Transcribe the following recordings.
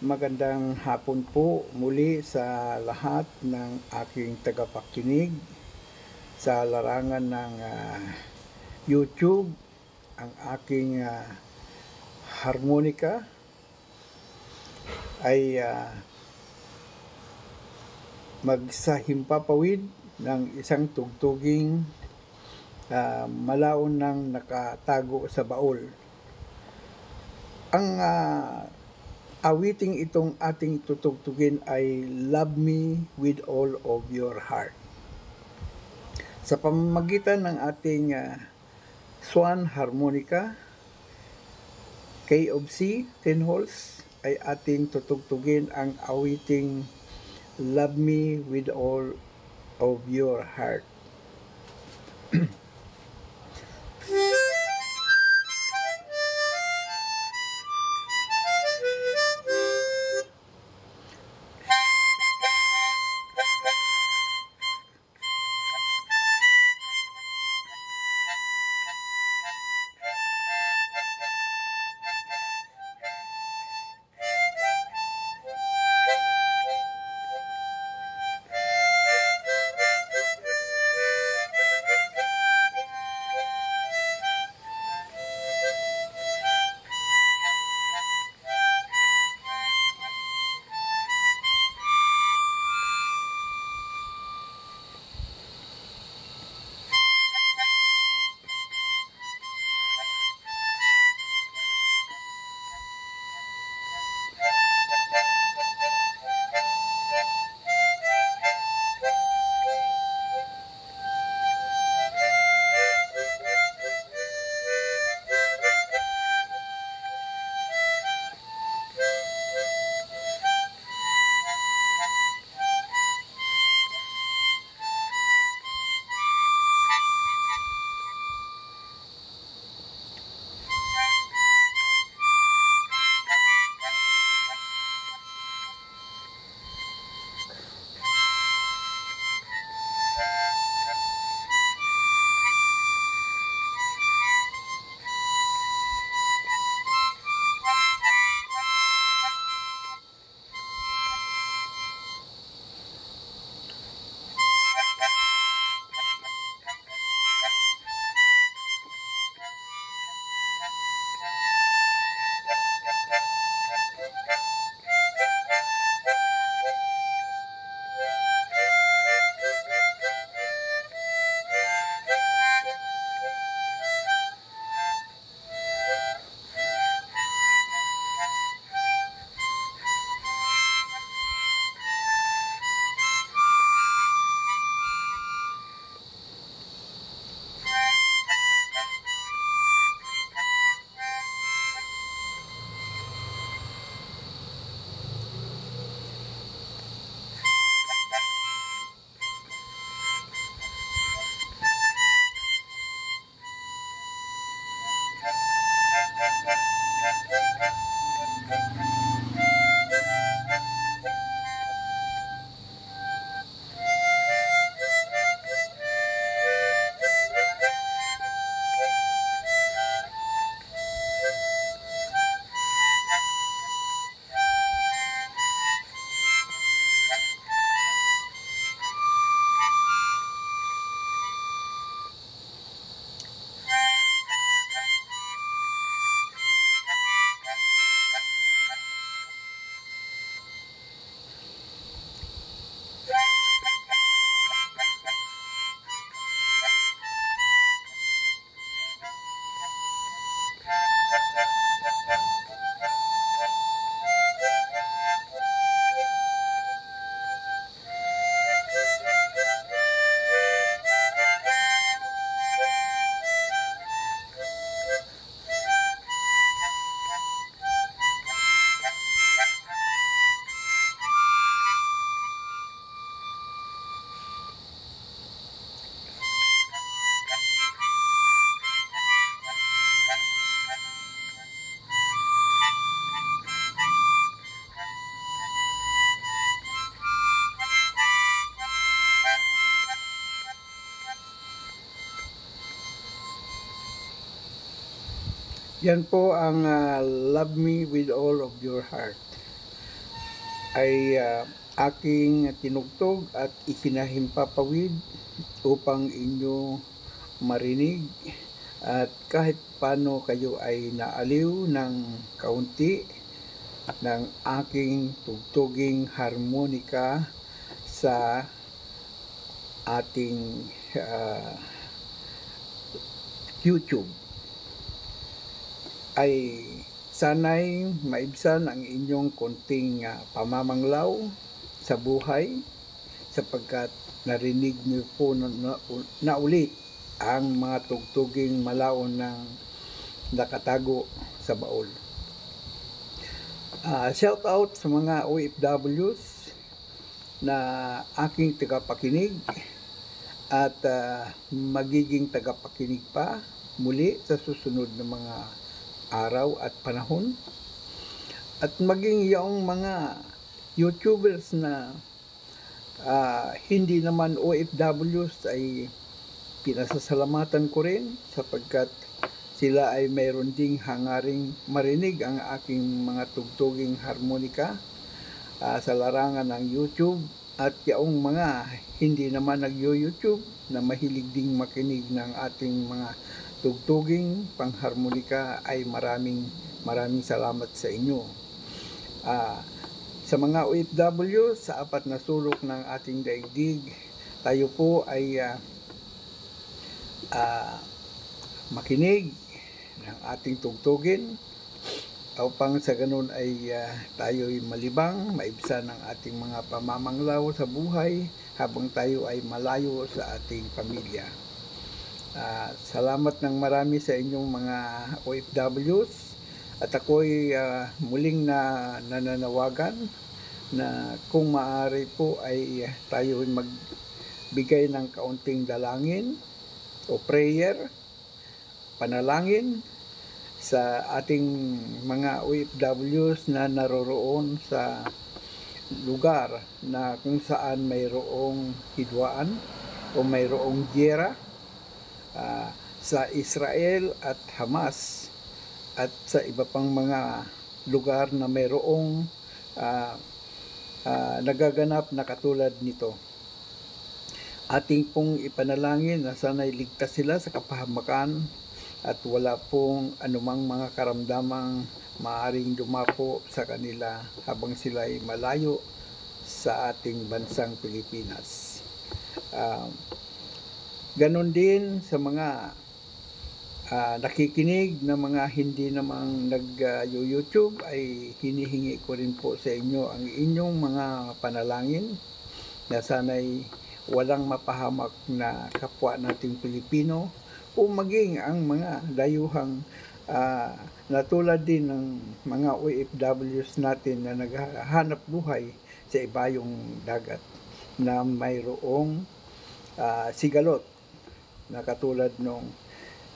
Magandang hapon po muli sa lahat ng aking tagapakinig sa larangan ng YouTube, ang aking harmonika ay magsahimpapawid ng isang tugtuging malaon ng nakatago sa baul. Ang awiting itong ating tutugtugin ay Love Me With All of Your Heart. Sa pamamagitan ng ating Swan Harmonica, K of C, 10 holes, ay ating tutugtugin ang awiting Love Me With All of Your Heart. Yan po ang Love Me With All of Your Heart. ay aking tinugtog at ikinahimpapawid upang inyo marinig at kahit paano kayo ay naaliw ng kaunti ng aking tugtuging harmonika sa ating YouTube, ay sana'y maibsan ang inyong konting pamamanglaw sa buhay, sapagkat narinig niyo po na ulit ang mga tugtuging malaon ng nakatago sa baul. Shout out sa mga OFWs na aking tagapakinig at magiging tagapakinig pa muli sa susunod na mga araw at panahon, at maging yung mga YouTubers na hindi naman OFWs ay pinasasalamatan ko rin, sapagkat sila ay mayroon ding hangaring marinig ang aking mga tugtuging harmonika sa larangan ng YouTube, at yung mga hindi naman nag-YouTube na mahilig ding makinig ng ating mga tugtuging pangharmonika ay maraming salamat sa inyo. Sa mga OFW sa apat na sulok ng ating daigdig, tayo po ay makinig ng ating tugtugin upang sa ganun ay tayo'y malibang, maibsan ang ating mga pamamanglaw sa buhay habang tayo ay malayo sa ating pamilya. Salamat ng marami sa inyong mga OFWs, at ako'y muling nananawagan na kung maaari po ay tayo'y magbigay ng kaunting dalangin o prayer, panalangin sa ating mga OFWs na naroroon sa lugar na kung saan mayroong hidwaan o mayroong giyera sa Israel at Hamas, at sa iba pang mga lugar na mayroong nagaganap na katulad nito. Ating pong ipanalangin na sana'y ligtas sila sa kapahamakan at wala pong anumang mga karamdamang maaaring dumapo sa kanila habang sila ay malayo sa ating bansang Pilipinas. Ganon din sa mga nakikinig na mga hindi namang nag-YouTube, ay hinihingi ko rin po sa inyo ang inyong mga panalangin na sana'y walang mapahamak na kapwa nating Pilipino, o maging ang mga dayuhang na tulad din ng mga OFWs natin na naghahanap buhay sa ibayong dagat na mayroong sigalot na katulad ng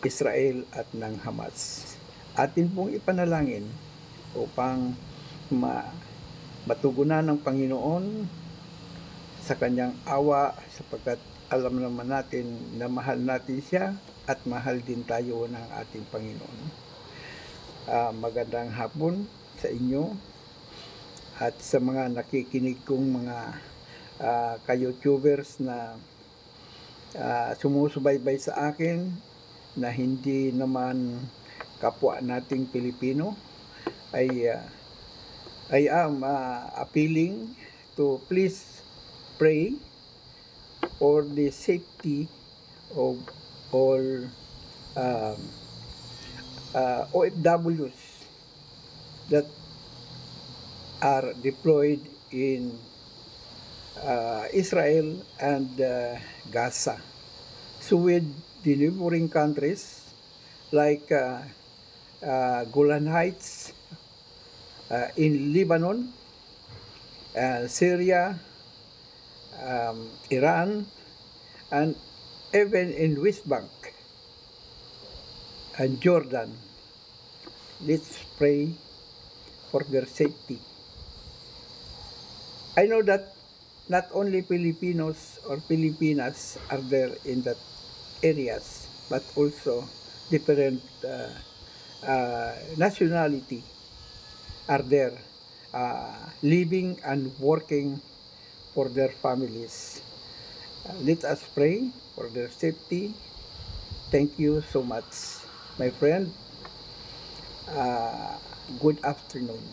Israel at ng Hamas. Atin pong ipanalangin upang matugunan ng Panginoon sa kanyang awa, sapagkat alam naman natin na mahal natin siya at mahal din tayo ng ating Panginoon. Magandang hapon sa inyo at sa mga nakikinig kong mga ka-YouTubers na sumusubaybay sa akin na hindi naman kapwa nating Pilipino. I am appealing to please pray for the safety of all OFWs that are deployed in Israel and Gaza. So with the neighboring countries like Golan Heights in Lebanon, Syria, Iran, and even in West Bank and Jordan. Let's pray for their safety. I know that not only Filipinos or Filipinas are there in that areas, but also different nationality are there living and working for their families. Let us pray for their safety. Thank you so much, my friend. Good afternoon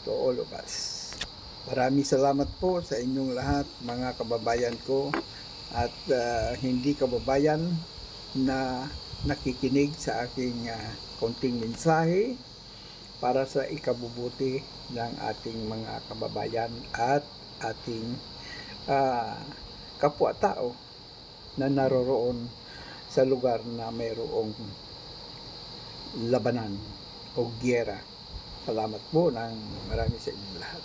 to all of us. Maraming salamat po sa inyong lahat, mga kababayan ko, at hindi kababayan na nakikinig sa aking konting mensahe para sa ikabubuti ng ating mga kababayan at ating kapwa-tao na naroroon sa lugar na mayroong labanan o giyera. Salamat po ng marami sa inyong lahat.